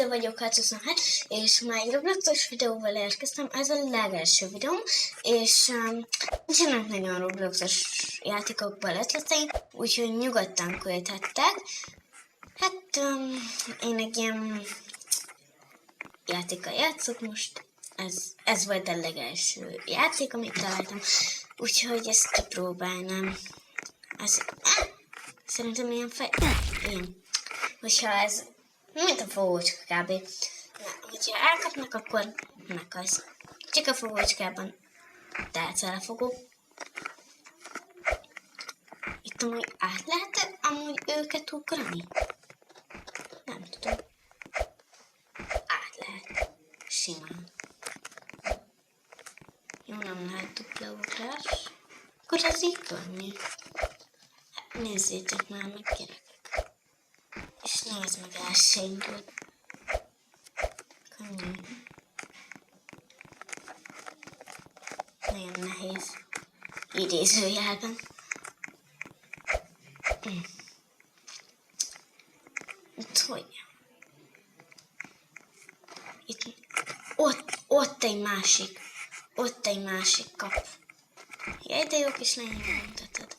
Vagyok 627, és már egy Robloxos videóval érkeztem, ez a legelső videóm, és nincsenek nagyon Robloxos játékokból ötleteim, úgyhogy nyugodtan küldhettek. Hát én egy ilyen játékkal játszok most, ez volt a legelső játék, amit találtam, úgyhogy ezt kipróbálnám. Szerintem ilyen ilyen, hogyha ez mint a fogócska kb. Na, hogyha elkapnak, akkor meghalsz. Csak a fogócskában tálcálfogó. Itt amúgy át lehet amúgy őket ugrani? Nem tudom. Át lehet. Simán. Jó, nem lehet dupla ugrás. Akkor ez így könnyű. Hát, nézzétek már meg, gyerekek. És nézd meg, el se indult. Könnyű. Nagyon nehéz. Idézőjelben. Itt hogy? Itt, ott egy másik. Ott egy másik kap. Jaj, de jó kis lányom mutatod.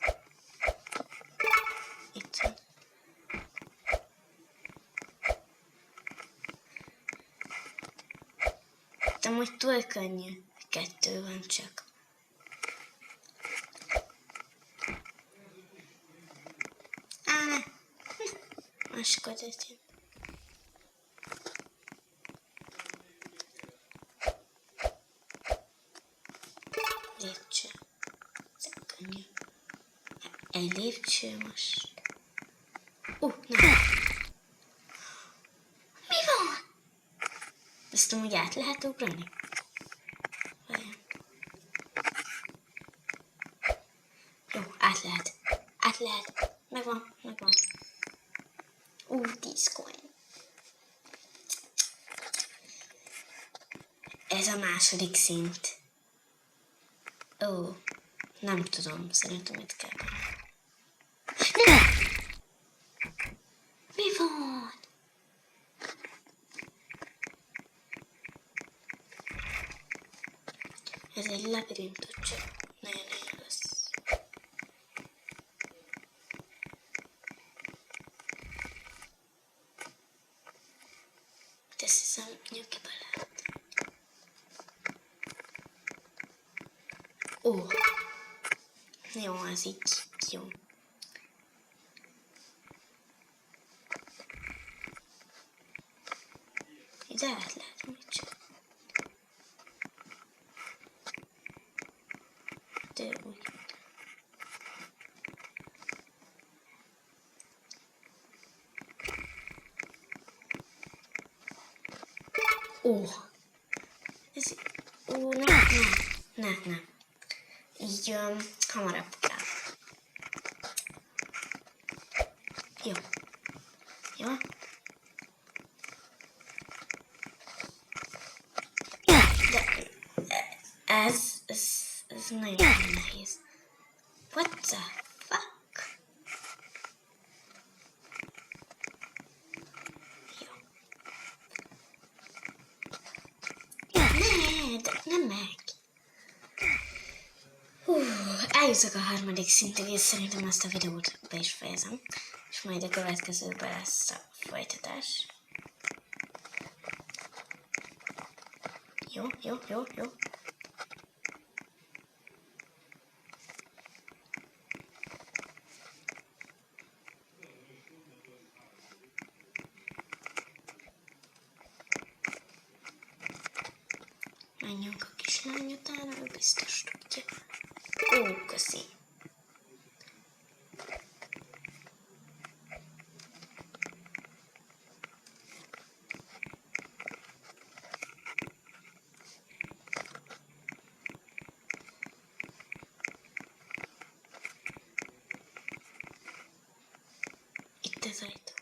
Itt van. De most túl könnyű. 2 van csak. Ne. Máskor legyen. Lépcső. Ez könnyű. Egy lépcső most. Nem. Mi van? Ezt amúgy át lehet ugrani? Jó, át lehet. Át lehet. Megvan. 10 coin. Ez a második szint. Nem tudom. Szerintem itt kell. Mi van? Ez egy labirintus, csak nagyon rossz. Azt hiszem, nyugiba lehet. Jó, az így jó. Ide át lehet mit csak. De úgy. Ez... nem. Így hamarabb kell. Jó. De ez nagyon nehéz. What the fuck? Jó. De nem megy. Eljutok a 3. szintig, és szerintem ezt a videót be is fejezem. És majd a következőben lesz a folytatás. Jó. Menjünk a kislány utána, ő biztos tudja. Köszi. Itt az ajtó.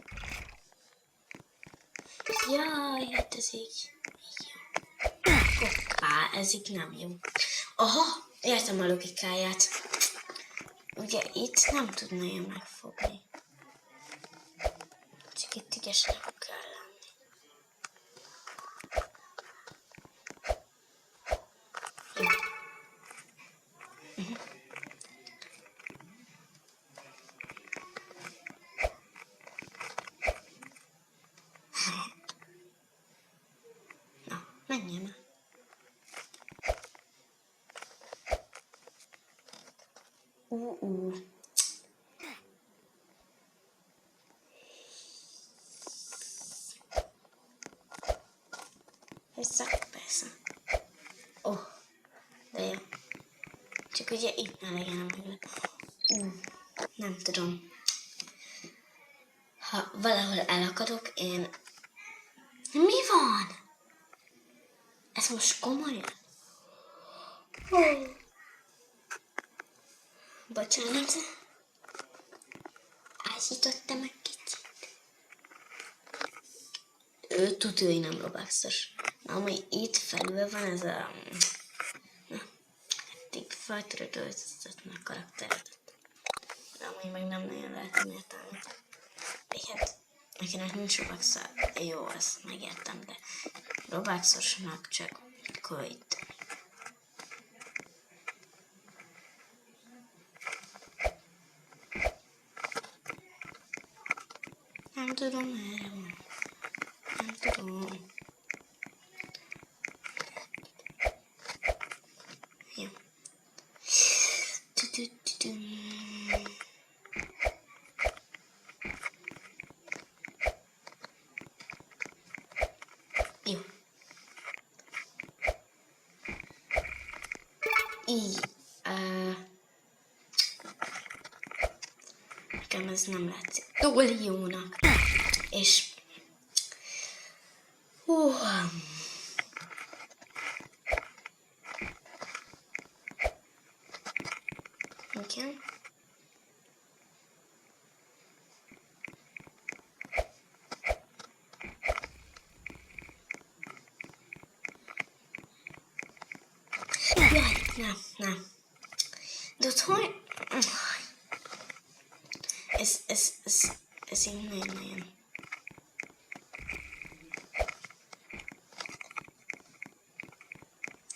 Jaj, hát ez így jó. Hoppá, ez így nem jó. Aha, értem a logikáját. Ugye itt nem tud nagyon megfogni. Csak itt ügyesnek kell lenni. Na, menjél már. Vissza, persze. De jó. Csak ugye itt ne legyen a mögött. Nem tudom. Ha valahol elakadok, én... Mi van? Ez most komolyan? Bocsánat. Ásítottam egy kicsit. Ő tudja, hogy nem Robuxos. Ami itt felül van, ez a... eddig fel tudod öltöztetni a karakteret. De amúgy meg nem nagyon lehet értelni. Hát, akinek nincs Robux, jó, azt megértem, de Robuxosnak csak költeni. Nem tudom, erre van. Nem tudom. Jó. Jó. Így. Nekem ez nem látszik túl jónak. És... Igen. Jaj, nem. De ott hogy... Ez így nagyon.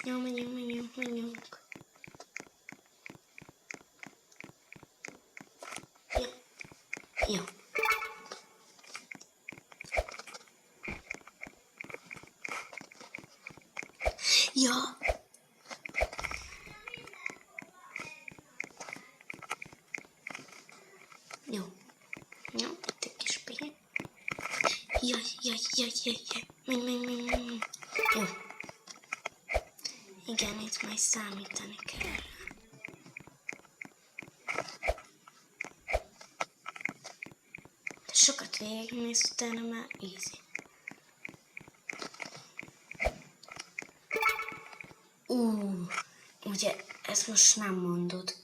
Jó, menjünk. Jó. Ja. Jó, itt egy kis pihen. Jaj. Menj. Jó. Igen, itt majd számítani kell. De sokat végigmész, utána már easy. Ugye ezt most nem mondod.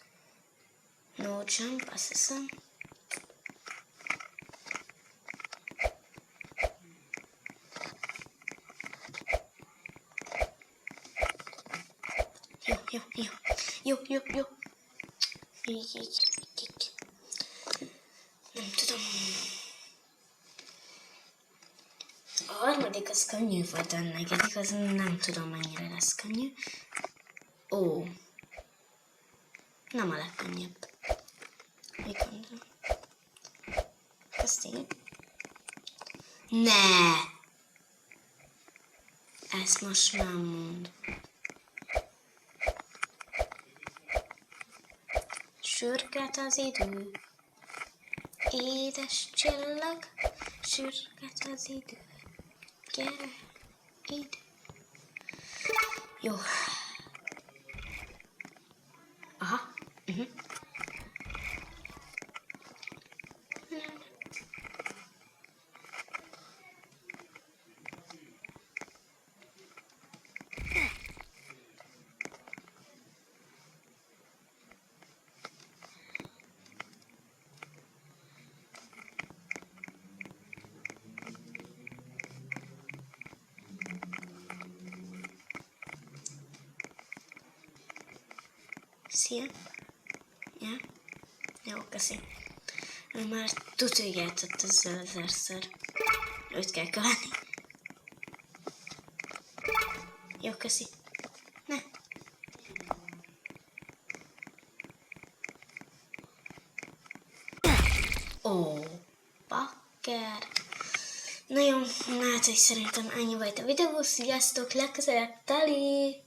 No jump, azt hiszem. Jó. Így. Nem tudom. A harmadik az könnyű volt, a negyedik az nem tudom mennyire lesz könnyű. Nem a legkönnyebb. Még gondolom. Ezt így. Ne! Ezt most nem mond. Sürget az idő. Édes csillag. Sürget az idő. Gyere, ide. Jó. Aha. Szia. Ja. Jó, köszi. Ő már tudja, hogy játszott ezzel 1000-szer. Őt kell követni. Jó, köszi. Ne. Bakker. Na jó, hát, hogy szerintem ennyi volt a videó. Sziasztok, legközelebb Tali!